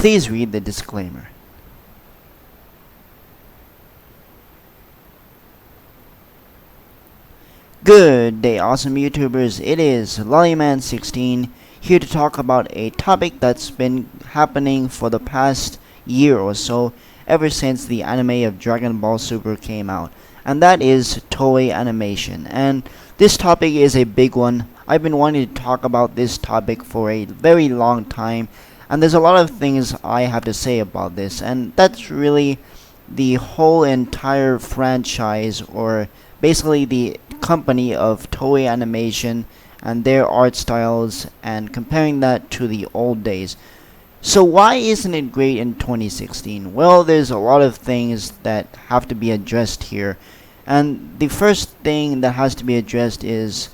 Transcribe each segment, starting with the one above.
Please read the disclaimer. Good day, awesome YouTubers. It is Lollyman16 here to talk about a topic that's been happening for the past year or so, ever since the anime of Dragon Ball Super came out, and that is Toei animation. And this topic is a big one. I've been wanting to talk about this topic for a very long time, and there's a lot of things I have to say about this, and that's really the whole entire franchise, or basically the company of Toei Animation and their art styles, and comparing that to the old days. So why isn't it great in 2016? Well, there's a lot of things that have to be addressed here. And the first thing that has to be addressed is,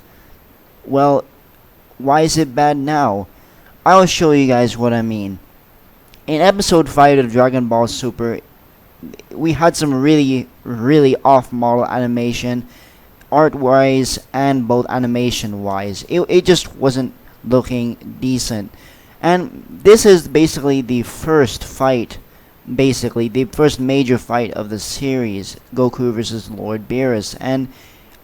well, why is it bad now? I'll show you guys what I mean. In episode 5 of Dragon Ball Super, we had some really off-model animation, art-wise and both animation-wise. It just wasn't looking decent. And this is basically the first fight, the first major fight of the series, Goku versus Lord Beerus. And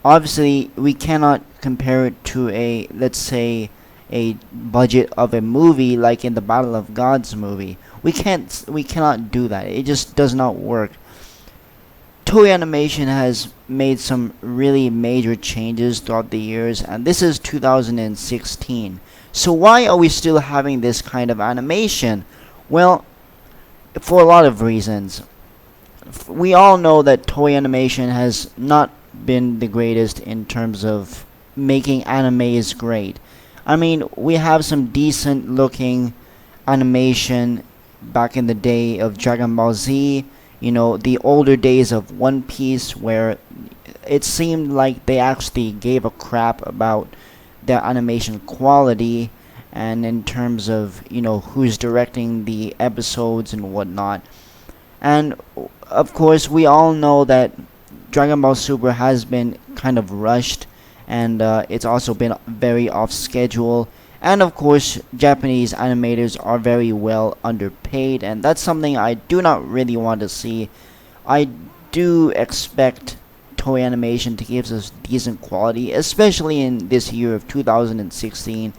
obviously, we cannot compare it to a, let's say, a budget of a movie like in the Battle of Gods movie. We cannot do that. It just does not work. Toei Animation has made some really major changes throughout the years, and this is 2016. So why are we still having this kind of animation? Well, for a lot of reasons. We all know that Toei Animation has not been the greatest in terms of making animes great. I mean, we have some decent looking animation back in the day of Dragon Ball Z, you know, the older days of One Piece, where it seemed like they actually gave a crap about their animation quality and in terms of, you know, who's directing the episodes and whatnot. And of course, we all know that Dragon Ball Super has been kind of rushed, and it's also been very off schedule. And of course, Japanese animators are very well underpaid, and that's something I do not really want to see. I do expect Toei Animation to give us decent quality, especially in this year of 2016,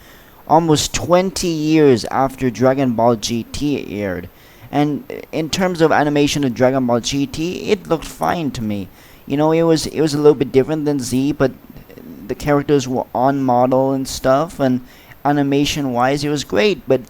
almost 20 years after Dragon Ball GT aired. And in terms of animation of Dragon Ball GT, it looked fine to me. You know, it was a little bit different than Z, but the characters were on model and stuff, and animation wise it was great. But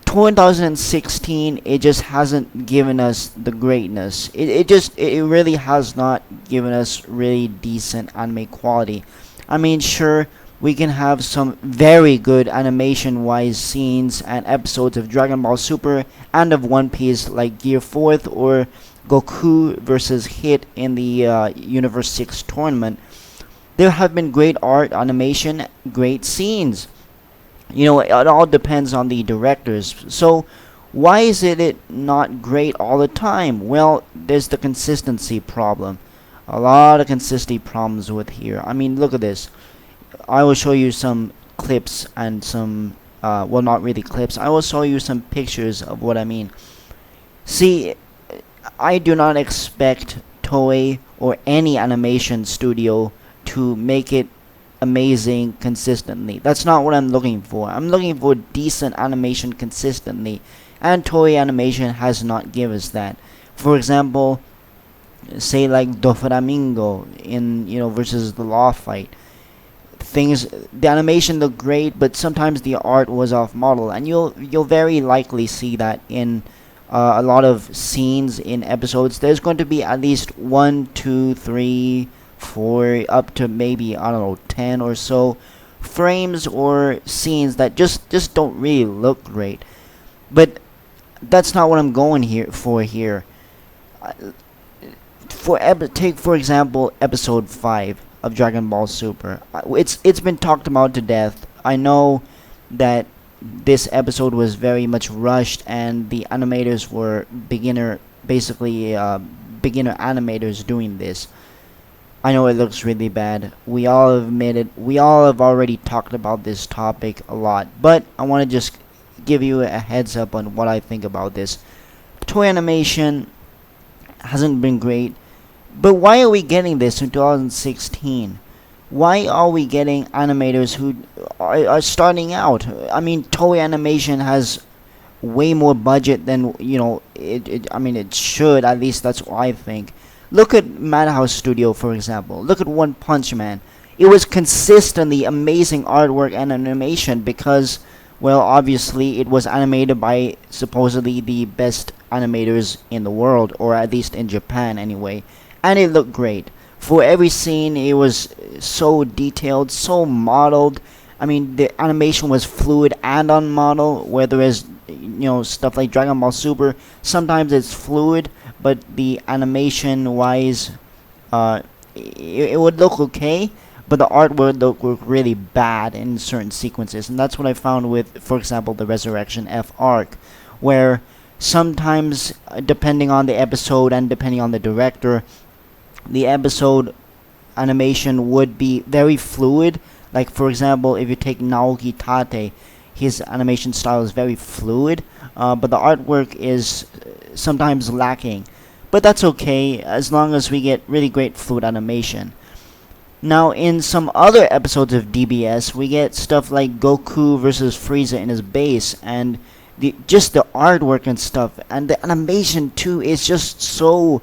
2016, it just hasn't given us the greatness. It really has not given us really decent anime quality. I mean, sure, we can have some very good animation wise scenes and episodes of Dragon Ball Super and of One Piece, like Gear 4th or Goku versus Hit in the Universe 6 tournament. There have been great art, animation, great scenes. You know, it all depends on the directors. So why is it not great all the time? Well, there's the consistency problem. A lot of consistency problems with here. I mean, look at this. I will show you some clips and some, well, not really clips. I will show you some pictures of what I mean. See, I do not expect Toei or any animation studio to make it amazing consistently. That's not what I'm looking for. I'm looking for decent animation consistently, and Toei Animation has not given us that. For example, say like Doflamingo in, you know, versus the Law fight. The animation looked great, but sometimes the art was off model, and you'll very likely see that in a lot of scenes in episodes. There's going to be at least 1, 2, 3, 4, up to maybe, I don't know, 10 or so frames or scenes that just don't really look great. But that's not what I'm going here. Take for example episode 5 of Dragon Ball Super. It's been talked about to death. I know that this episode was very much rushed, and the animators were beginner animators doing this. I know it looks really bad. We all admit it. We all have already talked about this topic a lot, but I want to just give you a heads up on what I think about this. Toy animation hasn't been great, but why are we getting this in 2016? Why are we getting animators who are starting out? I mean, Toei Animation has way more budget than I mean, it should. At least that's what I think. Look at Madhouse Studio, for example. Look at One Punch Man. It was consistently amazing artwork and animation because, well, obviously it was animated by supposedly the best animators in the world, or at least in Japan anyway, and it looked great. For every scene, it was so detailed, so modeled. I mean, the animation was fluid and on model, whereas stuff like Dragon Ball Super, sometimes it's fluid, but the animation wise, it would look okay, but the art would look really bad in certain sequences, and that's what I found with, for example, the Resurrection F arc, where sometimes, depending on the episode and depending on the director, the episode animation would be very fluid. Like, for example, if you take Naoki Tate, his animation style is very fluid, but the artwork is sometimes lacking. But that's okay, as long as we get really great fluid animation. Now, in some other episodes of DBS, we get stuff like Goku versus Frieza in his base, and just the artwork and stuff, and the animation too is just so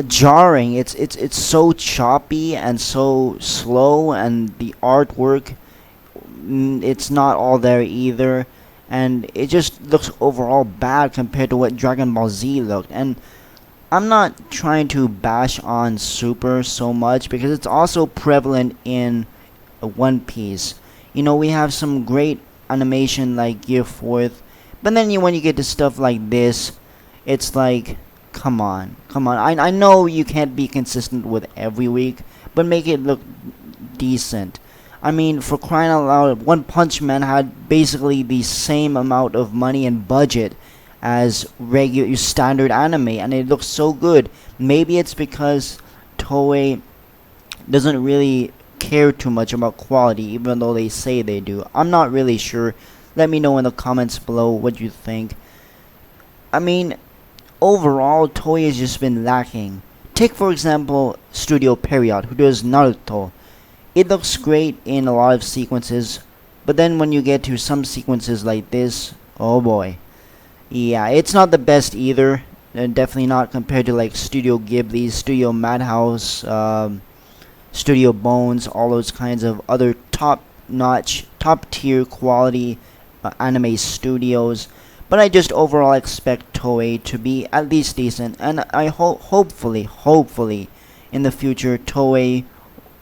jarring. It's so choppy and so slow, and the artwork, it's not all there either, and it just looks overall bad compared to what Dragon Ball Z looked. And I'm not trying to bash on Super so much because it's also prevalent in One Piece. We have some great animation like Gear Fourth, but then when you get to stuff like this, it's like, come on. I know you can't be consistent with every week, but make it look decent. I mean, for crying out loud, One Punch Man had basically the same amount of money and budget as regular standard anime, and it looks so good. Maybe it's because Toei doesn't really care too much about quality, even though they say they do. I'm not really sure. Let me know in the comments below what you think. I mean, overall, Toei has just been lacking. Take, for example, Studio Period, who does Naruto. It looks great in a lot of sequences, but then when you get to some sequences like this, oh boy. Yeah, it's not the best either. Definitely not compared to like Studio Ghibli, Studio Madhouse, Studio Bones, all those kinds of other top-notch, top-tier quality anime studios. But I just overall expect Toei to be at least decent, and I hopefully, in the future, Toei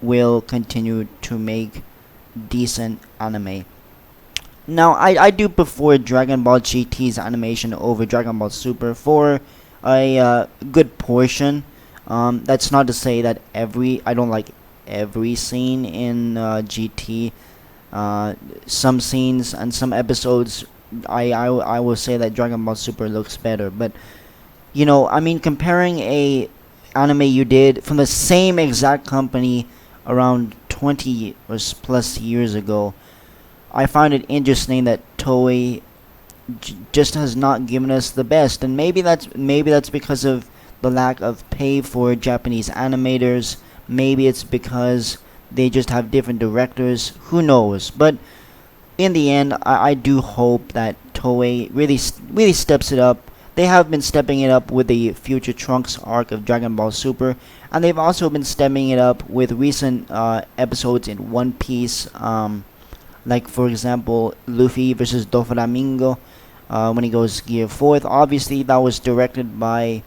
will continue to make decent anime. Now, I do prefer Dragon Ball GT's animation over Dragon Ball Super for a good portion. That's not to say that I don't like every scene in GT. Some scenes and some episodes, I will say that Dragon Ball Super looks better. But, I mean, comparing a anime you did from the same exact company around 20 or plus years ago, I find it interesting that Toei just has not given us the best, and maybe that's because of the lack of pay for Japanese animators. Maybe it's because they just have different directors. Who knows? But in the end, I do hope that Toei really steps it up. They have been stepping it up with the Future Trunks arc of Dragon Ball Super, and they've also been stepping it up with recent episodes in One Piece. Like, for example, Luffy versus Doflamingo, when he goes Gear 4th. Obviously, that was directed by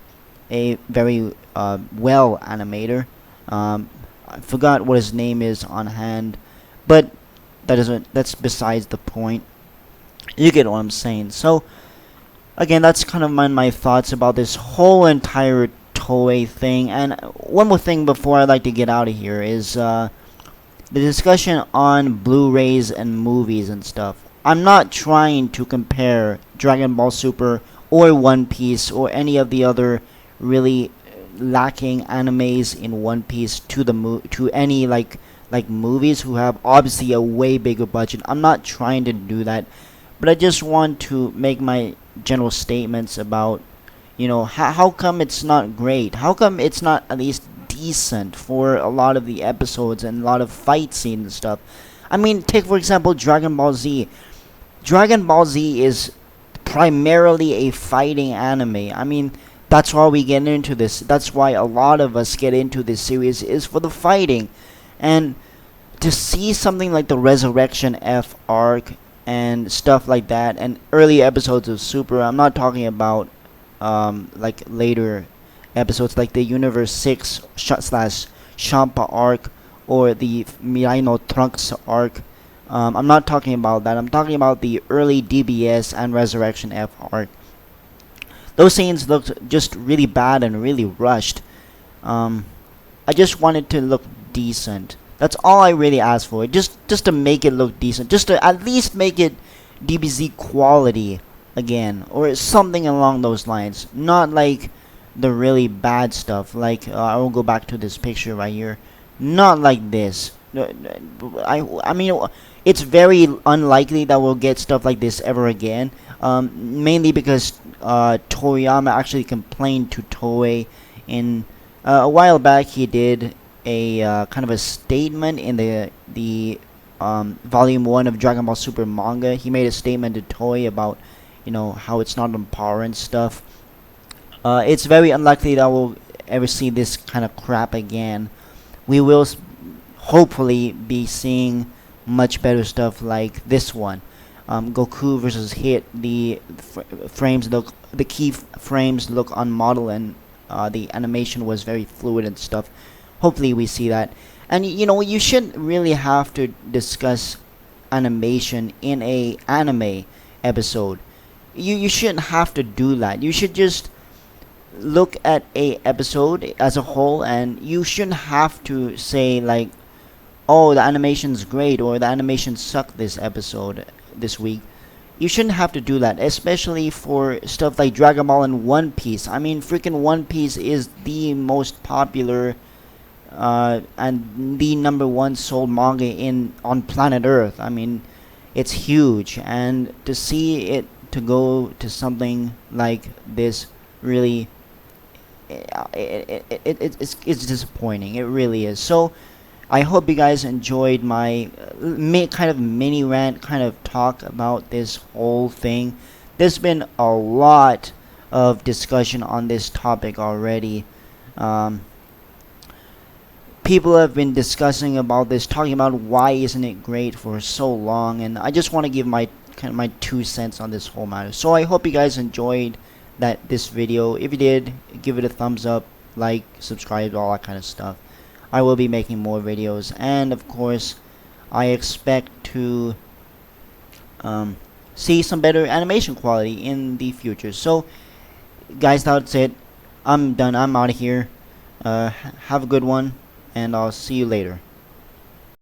a very well animator. I forgot what his name is on hand, but that's besides the point. You get what I'm saying. So, again, that's kind of my thoughts about this whole entire Toei thing. And one more thing before I like to get out of here is the discussion on Blu-rays and movies and stuff. I'm not trying to compare Dragon Ball Super or One Piece or any of the other really lacking animes in One Piece to any like movies who have obviously a way bigger budget. I'm not trying to do that, but I just want to make my general statements about, how come it's not great? How come it's not at least decent for a lot of the episodes and a lot of fight scenes and stuff? I mean, take for example Dragon Ball Z. Dragon Ball Z is primarily a fighting anime. I mean, that's why we get into this. That's why a lot of us get into this series is for the fighting. And to see something like the Resurrection F arc and stuff like that, and early episodes of Super, I'm not talking about like later episodes like the Universe 6 slash Champa arc or the Mirai no Trunks arc. I'm not talking about that. I'm talking about the early DBS and Resurrection F arc. Those scenes looked just really bad and really rushed. I just wanted to look decent. That's all I really asked for. Just to make it look decent. Just to at least make it DBZ quality again, or something along those lines. Not like the really bad stuff. Like I will go back to this picture right here. Not like this. I mean, it's very unlikely that we'll get stuff like this ever again. Mainly because Toriyama actually complained to Toei in a while back. He did a kind of a statement in the volume 1 of Dragon Ball Super manga. He made a statement to Toei about how it's not on par and stuff. It's very unlikely that we'll ever see this kind of crap again. We will hopefully be seeing much better stuff like this one. Goku versus Hit. The frames look, the key frames look unmodeled, and the animation was very fluid and stuff. Hopefully we see that. And you shouldn't really have to discuss animation in a anime episode. You shouldn't have to do that. You should just look at a episode as a whole, and you shouldn't have to say like, oh, the animation's great or the animation sucked this episode this week. You shouldn't have to do that, especially for stuff like Dragon Ball and One Piece. I mean, freaking One Piece is the most popular and the #1 sold manga on planet Earth. I mean, it's huge, and to see it to go to something like this really, it's disappointing. It really is. So I hope you guys enjoyed my kind of mini rant, kind of talk about this whole thing. There's been a lot of discussion on this topic already. People have been discussing about this, talking about why isn't it great for so long, and I just want to give my 2 cents on this whole matter. So I hope you guys enjoyed this video. If you did, give it a thumbs up, like, subscribe, all that kind of stuff. I will be making more videos, and of course I expect to see some better animation quality in the future. So guys, that's it. I'm done. I'm out of here. Have a good one, and I'll see you later.